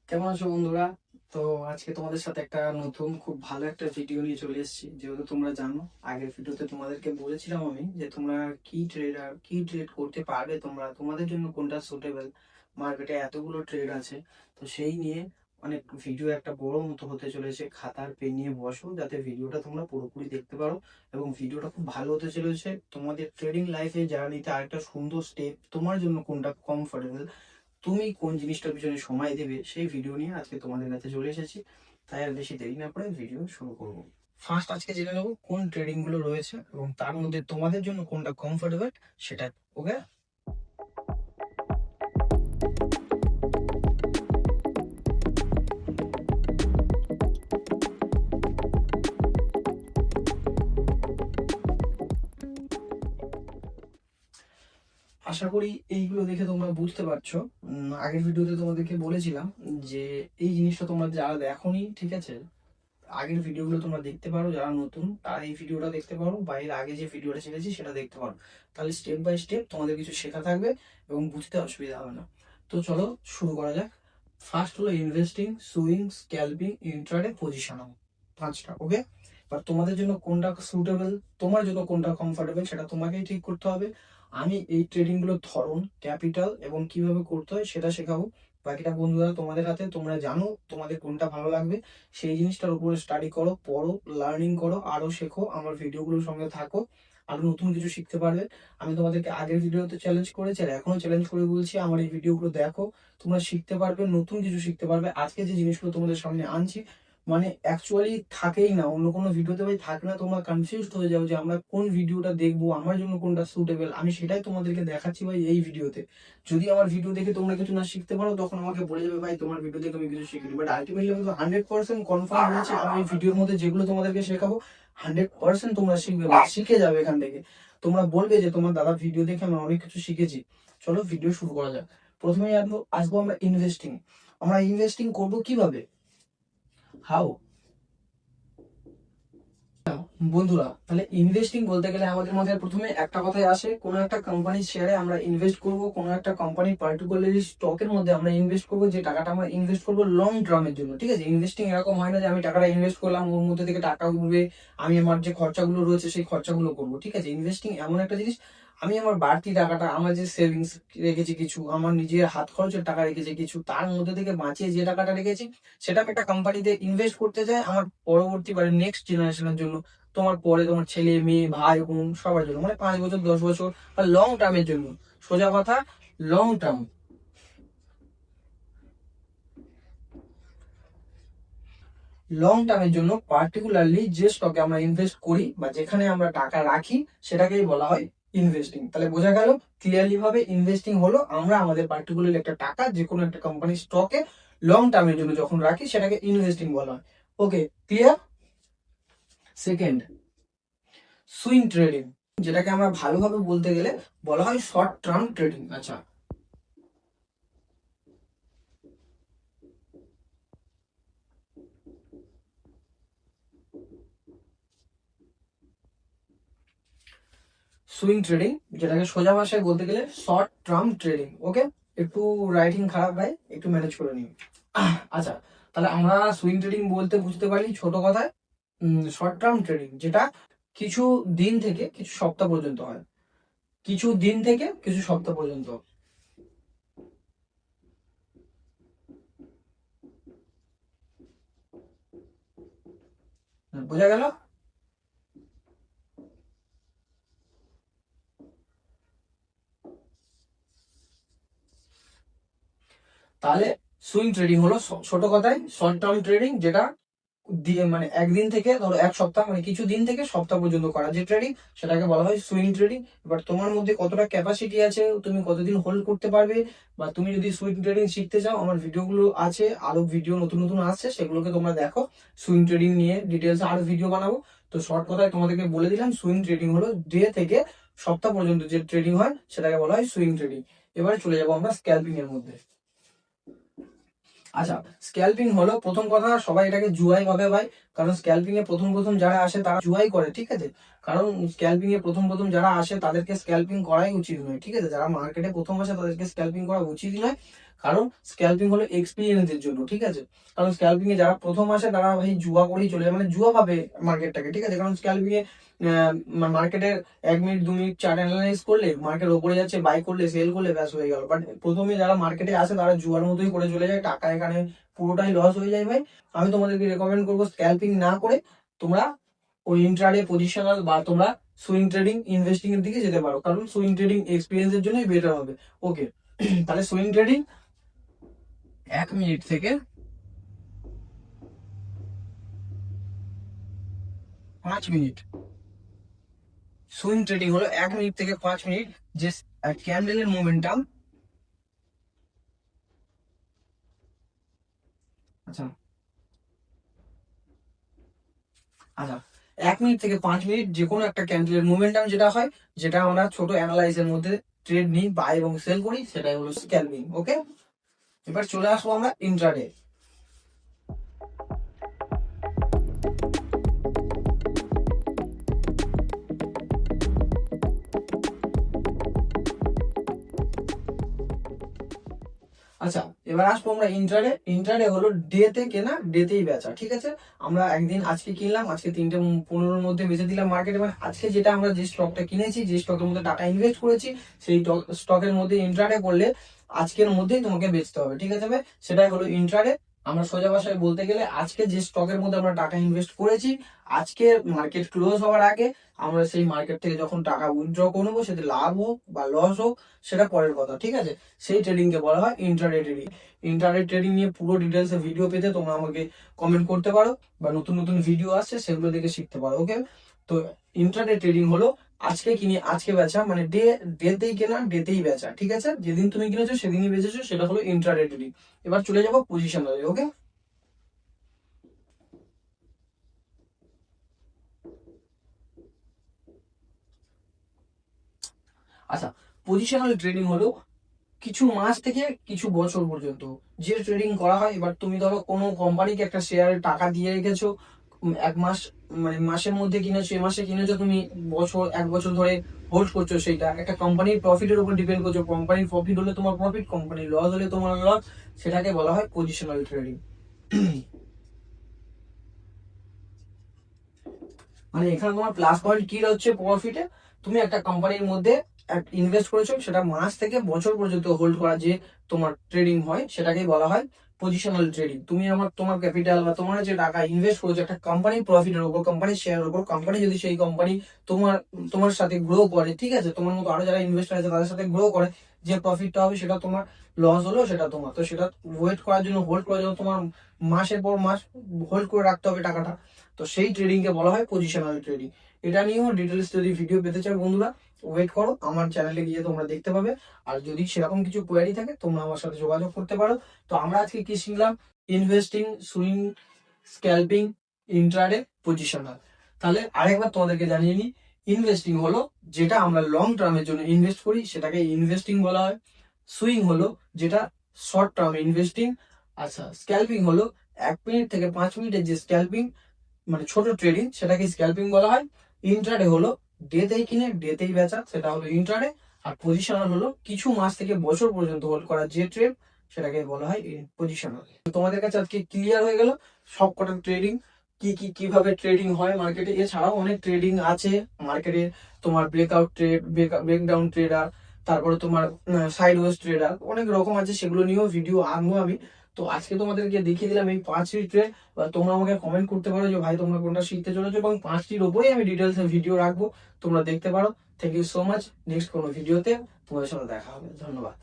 কেমন আছো বন্ধুরা? তো আজকে তোমাদের সাথে একটা নতুন খুব ভালো একটা ভিডিও নিয়ে চলে এসেছি। যেহেতু তোমরা জানো, আগের ভিডিওতে তোমাদেরকে বলেছিলাম আমি যে তোমরা কি ট্রেড করতে পারবে, তোমাদের জন্য কোনটা সুটেবল। মার্কেটে এতগুলো ট্রেড আছে, তো সেই নিয়ে অনেক ভিডিও একটা বড় মতো হতে চলেছে। খাতার পেন নিয়ে বসো যাতে ভিডিওটা তোমরা পুরোপুরি দেখতে পারো, এবং ভিডিওটা খুব ভালো হতে চলেছে। তোমাদের ট্রেডিং লাইফে জার্নিতে আরেকটা সুন্দর স্টেপ, তোমার জন্য কোনটা কমফোর্টেবল, তুমি কোন জিনিসটার পিছনে সময় দেবে, সেই ভিডিও নিয়ে আজকে তোমাদের কাছে চলে এসেছি। তাই আর বেশি দেরি না করে ভিডিও শুরু করব। ফার্স্ট আজকে জেনে নেবো কোন ট্রেডিং গুলো রয়েছে এবং তার মধ্যে তোমাদের জন্য কোনটা কমফোর্টেবল সেটা। ওকে, আশা করি এইগুলো দেখে তোমরা বুঝতে পারছো। আগের ভিডিওতে তোমাদেরকে বলেছিলাম যে এই জিনিসটা তোমরা যারা দেখোনি, ঠিক আছে, আগের ভিডিওগুলো তোমরা দেখতে পারো। যারা নতুন তারা এই ভিডিওটা দেখতে পারো, বা এর আগে যে ভিডিওটা ছেড়েছি সেটা দেখতে পারো। তাহলে স্টেপ বাই স্টেপ তোমাদের কিছু শেখা থাকবে এবং বুঝতে অসুবিধা হবে না। তো চলো শুরু করা যাক। ফার্স্ট হলো investing, swing, scalping, intraday, positional. পাঁচটা। ওকে, এবার তোমাদের জন্য কোনটা সুটেবল, তোমার জন্য কোনটা কমফোর্টেবল সেটা তোমাকেই ঠিক করতে হবে। আমি এই ট্রেডিং গুলোর ধরন, ক্যাপিটাল এবং কিভাবে করতে হয় সেটা শেখাবো। বাকিটা বন্ধুরা তোমাদের হাতে, তোমরা জানো তোমাদের কোনটা ভালো লাগবে। সেই জিনিসটার উপরে স্টাডি করো, পড়ো, লার্নিং করো, আরো শেখো, আমার ভিডিওগুলোর সঙ্গে থাকো, আরো নতুন কিছু শিখতে পারবে। আমি তোমাদেরকে আগের ভিডিওতে চ্যালেঞ্জ করেছি আর এখনো চ্যালেঞ্জ করে বলছি, আমার এই ভিডিওগুলো দেখো, তোমরা শিখতে পারবে, নতুন কিছু শিখতে পারবে। আজকে যে জিনিসগুলো তোমাদের সামনে আনছি মানে অ্যাকচুয়ালি থাকেই না, অন্য কোনো ভিডিওতে ভাই থাকে না। তোমরা কনফিউজড হয়ে যাও যে আমরা কোন ভিডিওটা দেখবো, আমার জন্য কোনটা সুটেবল। আমি সেটাই তোমাদেরকে দেখাচ্ছি ভাই এই ভিডিওতে। যদি আমার ভিডিও দেখে তোমরা কিছু না শিখতে পারো তখন আমাকে বলে যাবে ভাই তোমার ভিডিও দেখে আমি কিছু শিখিনি। বাট আলটিমেটলি আমি 100% কনফার্ম হয়েছে, আমি এই ভিডিওর মধ্যে যেগুলো তোমাদেরকে শেখাবো 100% তোমরা শিখবে বা শিখে যাবে এখান থেকে। তোমরা বলবে যে তোমার দাদা ভিডিও দেখে আমি অনেক কিছু শিখেছি। চলো ভিডিও শুরু করা যাক। প্রথমেই আসবো আমরা ইনভেস্টিং। আমরা ইনভেস্টিং করবো কিভাবে, হাউ। বন্ধুরা, তাহলে ইনভেস্টিং বলতে গেলে আমাদের মাথায় প্রথমে একটা কথাই আসে, কোনো একটা কোম্পানির শেয়ারে আমরা ইনভেস্ট করব, কোনো একটা কোম্পানির পার্টিকুলারলি স্টকের মধ্যে আমরা ইনভেস্ট করব। যে টাকাটা আমরা ইনভেস্ট করব লং টার্মের জন্য, ঠিক আছে। ইনভেস্টিং এরকম হয় না যে আমি টাকাটা ইনভেস্ট করলাম, ওর মধ্যে থেকে টাকা উঠবে, আমি আমার যে খরচাগুলো রয়েছে সেই খরচাগুলো করবো, ঠিক আছে। ইনভেস্টিং এমন একটা জিনিস, আমি আমার বাড়তি টাকাটা, আমার যে সেভিংস রেখেছি কিছু, আমার নিজের হাত খরচের টাকা রেখেছি কিছু, তার মধ্যে থেকে বাঁচিয়ে যে টাকাটা রেখেছি সেটা আমি একটা কোম্পানিতে ইনভেস্ট করতে চাই আমার পরবর্তী মানে নেক্সট জেনারেশনের জন্য। তোমার পরে তোমার ছেলে মেয়ে ভাই বোন সবার জন্য, মানে 5 বছর 10 বছর বা লং টার্মের জন্য। সোজা কথা, লং টার্ম। লং টার্মের জন্য পার্টিকুলারলি যে স্টকে আমরা ইনভেস্ট করি বা যেখানে আমরা টাকা রাখি সেটাকেই বলা হয় ইনভেস্টিং। তাহলে বোঝা গেল ক্লিয়ারলি ভাবে, ইনভেস্টিং হলো আমরা আমাদের পার্টিকুলারলি একটা টাকা যে কোনো একটা কোম্পানির স্টকে লং টার্মের জন্য যখন রাখি সেটাকে ইনভেস্টিং বলা হয়। ওকে, ক্লিয়ার। সেকেন্ড, সুইং ট্রেডিং, যেটাকে আমরা ভালোভাবে বলতে গেলে বলা হয় শর্ট টার্ম ট্রেডিং। আচ্ছা, সুইং ট্রেডিং, যেটাকে সোজা ভাষায় বলতে গেলে শর্ট টার্ম ট্রেডিং। ওকে, একটু রাইটিং খারাপ ভাই, একটু ম্যানেজ করে নিন। আচ্ছা, তাহলে আমরা সুইং ট্রেডিং বলতে বুঝতে পারি ছোট কথায় শর্ট টার্ম ট্রেডিং, যেটা কিছু দিন থেকে কিছু সপ্তাহ পর্যন্ত হয়, কিছু দিন থেকে কিছু সপ্তাহ পর্যন্ত। বোঝা গেল। তাহলে সুইং ট্রেডিং হলো ছোট কথায় শর্ট টার্ম ট্রেডিং, যেটা দিয়ে মানে একদিন থেকে ধরো এক সপ্তাহ, মানে কিছু দিন থেকে সপ্তাহ পর্যন্ত করা যে ট্রেডিং সেটাকে বলা হয় সুইং ট্রেডিং। এবার তোমার মধ্যে কতটা ক্যাপাসিটি আছে, তুমি কতদিন হোল্ড করতে পারবে, বা তুমি যদি সুইং ট্রেডিং শিখতে চাও, আমার ভিডিওগুলো আছে, আরো ভিডিও নতুন নতুন আসছে, সেগুলোকে তোমরা দেখো। সুইং ট্রেডিং নিয়ে ডিটেলস আরো ভিডিও বানাবো। তো শর্ট কথায় তোমাদেরকে বলে দিলাম, সুইং ট্রেডিং হলো ডে থেকে সপ্তাহ পর্যন্ত যে ট্রেডিং হয় সেটাকে বলা হয় সুইং ট্রেডিং। এবারে চলে যাবো আমরা স্ক্যালপিং এর মধ্যে। আচ্ছা, স্ক্যালপিং হলো প্রথম কথা, সবাই এটাকে জুয়াই ভাবে ভাই। কারণ স্ক্যালপিং এ প্রথম প্রথম যারা আসে তারা জুয়াই করে, ঠিক আছে। কারণ স্ক্যালপিং এ প্রথম প্রথম যারা আসে তাদেরকে স্ক্যালপিং করাই উচিত নয়, ঠিক আছে। যারা মার্কেটে প্রথম আসে তাদেরকে স্ক্যালপিং করা উচিত নয়। কারণ স্ক্যাল্পিং হলো এক্সপিরিয়েন্সের জন্য, ঠিক আছে। কারণ স্ক্যাল্পিং এ যারা প্রথম আসে তারা ভাই জুয়া করেই চলে যায়, মানে জুয়া ভাবে মার্কেটটাকে, ঠিক আছে। কারণ স্ক্যাল্পিং এ মার্কেটের 1 মিনিট 2 মিনিট চার্ট অ্যানালাইজ করলে মার্কেট ওপরে যাচ্ছে, বাই করলে সেল করলে ব্যাস হয়ে গেল। বাট প্রথমে যারা মার্কেটে আসে তারা জুয়ার মতোই করে চলে যায়, টাকা এখানে পুরোটাই লস হয়ে যায় ভাই। আমি তোমাদেরকে রেকমেন্ড করবো স্ক্যাল্পিং না করে তোমরা ওই ইন্ট্রাডে পজিশনাল বা তোমরা সুইং ট্রেডিং ইনভেস্টিং এর দিকে যেতে পারো, কারণ সুইং ট্রেডিং এক্সপিরিয়েন্সের জন্যই বেটার হবে। ওকে, তাহলে সুইং ট্রেডিং 1 মিনিট থেকে 5 মিনিট, সুইং ট্রেডিং হলো 1 মিনিট থেকে 5 মিনিট যে ক্যান্ডেলের মোমেন্টাম, আচ্ছা আচ্ছা 1 মিনিট থেকে 5 মিনিট যে কোনো একটা ক্যান্ডেলের মোমেন্টাম যেটা হয়, যেটা আমরা ছোট অ্যানালাইজের মধ্যে ট্রেড নিই, বাই এবং সেল করি, সেটাই হলো স্ক্যালপিং। ওকে, এবার চলে আসবো আমরা ইন্ট্রাডে। আচ্ছা, এবার আসবো আমরা ইন্ট্রাডে। ইন্ট্রাডে হলো ডে তে কেনা, ডে তেই বেচা, ঠিক আছে। আমরা একদিন আজকে কিনলাম, আজকে 3:15-র মধ্যে বেচে দিলাম মার্কেটে, মানে আজকে যেটা আমরা যে স্টকটা কিনেছি, যে স্টকের মধ্যে টাকা ইনভেস্ট করেছি, সেই স্টকের মধ্যে ইন্ট্রাডে করলে আজকের মধ্যেই তোমাকে বেচতে হবে, ঠিক আছে ভাই। সেটাই হলো ইন্ট্রাডে। আমরা সোজা ভাষায় বলতে গেলে আজকে যে স্টকের মধ্যে আমরা টাকা ইনভেস্ট করেছি, আজকে মার্কেট ক্লোজ হওয়ার আগে আমরা সেই মার্কেট থেকে যখন টাকা উইথড্র করবো, সেটা লাভ হোক বা লস হোক সেটা পরের কথা, ঠিক আছে। সেই ট্রেডিং কে বলা হয় ইন্ট্রাডে ট্রেডিং। ইন্ট্রাডে ট্রেডিং নিয়ে পুরো ডিটেলস ভিডিও পেতে তোমরা আমাকে কমেন্ট করতে পারো, বা নতুন নতুন ভিডিও আসছে সেগুলো দেখে শিখতে পারো। ওকে, তো ইন্ট্রাডে ট্রেডিং হলো আজকে কিনে আজকে বেচা, মানে ডেতেই কেনা ডেতেই বেচা, ঠিক আছে। যেদিন তুমি কিনেছো সেদিনই বেচেছো, সেটা হলো ইন্ট্রাডে ট্রেডিং। এবার চলে যাবো পজিশনালে। ওকে, আচ্ছা, পজিশনাল ট্রেডিং হলো কিছু মাস থেকে কিছু বছর পর্যন্ত যে ট্রেডিং করা হয়। এবার তুমি ধরো কোনো কোম্পানিকে একটা শেয়ারে টাকা দিয়ে রেখেছো, 1 মাস, মানে মাসের মধ্যে কিনেছো, এ মাসে কিনেছো তুমি, 1 বছর ধরে হোল্ড করছো, সেইটা একটা কোম্পানির প্রফিটের উপর ডিপেন্ড করছো। কোম্পানির প্রফিট হলে তোমার প্রফিট, কোম্পানির লস হলে তোমার লস, সেটাকে বলা হয় পজিশনাল ট্রেডিং। মানে এখানে তোমার প্লাস পয়েন্ট কি হচ্ছে প্রফিটে, তুমি একটা কোম্পানির মধ্যে ইনভেস্ট করেছো, সেটা মাস থেকে বছর পর্যন্ত হোল্ড করা যে তোমার ট্রেডিং হয়, সেটাকেই বলা হয় পজিশনাল ট্রেডিং। তুমি তোমার ক্যাপিটাল বা তোমার যে টাকা ইনভেস্ট করেছো একটা কোম্পানির প্রফিটের উপর, কোম্পানির শেয়ারের উপর, কোম্পানি যদি সেই কোম্পানি তোমার তোমার সাথে গ্রো করে, ঠিক আছে, তোমার মতো আরো যারা ইনভেস্টার আছে তাদের সাথে গ্রো করে, যে প্রফিটটা হবে সেটা তোমার, লস হলো সেটা তোমার। তো সেটা ওয়েট করার জন্য, হোল্ড করার জন্য তোমার মাসের পর মাস হোল্ড করে রাখতে হবে টাকাটা। তো সেই ট্রেডিং কে বলা হয় পজিশনাল ট্রেডিং। এটা নিয়েও ডিটেলস যদি ভিডিও পেতে চাও বন্ধুরা, ওয়েট করো, আমার চ্যানেলে গিয়ে তোমরা দেখতে পাবে। আর যদি সেরকম কিছু কোয়ারি থাকে তোমরা আমার সাথে যোগাযোগ করতে পারো। তো আমরা আজকে কি শিখলাম? Investing, swing, scalping, intraday, positional. তাহলে আরেকবার তোমাদেরকে জানিয়ে নিই, ইনভেস্টিং হলো যেটা আমরা লং টার্মের জন্য ইনভেস্ট করি, সেটাকে ইনভেস্টিং বলা হয়। সুইং হলো যেটা শর্ট টার্ম ইনভেস্টিং। আচ্ছা, স্ক্যালপিং হলো 1 মিনিট থেকে 5 মিনিটের যে স্ক্যালপিং, মানে ছোট ট্রেডিং, সেটাকে স্ক্যালপিং বলা হয়। ইন্ট্রাডে হলো ডেতেই কিনে ডেতেই বেচা, সেটা হলো ইন্ট্রাডে। আর পজিশনাল হলো কিছু মাস থেকে বছর পর্যন্ত হোল্ড করা যে ট্রেড, সেটাকে বলা হয় পজিশনাল। তোমাদের কাছে আজকে ক্লিয়ার হয়ে গেল সব কটা ট্রেডিং, কিভাবে ট্রেডিং হয় মার্কেটে। এছাড়াও অনেক ট্রেডিং আছে মার্কেটে, তোমার ব্রেকআউট ট্রেড, ব্রেকডাউন ট্রেডার, তারপরে তোমার সাইড ওয়েজ ট্রেডার, অনেক রকম আছে, সেগুলো নিয়েও ভিডিও আনবো আমি। তো আজকে তোমাদেরকে দেখিয়ে দিলাম এই 5টি ট্রেড। তোমরা আমাকে কমেন্ট করতে পারো যে ভাই তোমরা কোনটা শিখতে চলেছো, এবং 5টির ওপরেই আমি ডিটেলসে ভিডিও রাখবো, তোমরা দেখতে পারো। Thank you so much. Next কোনো ভিডিওতে তোমাদের সাথে দেখা হবে। ধন্যবাদ।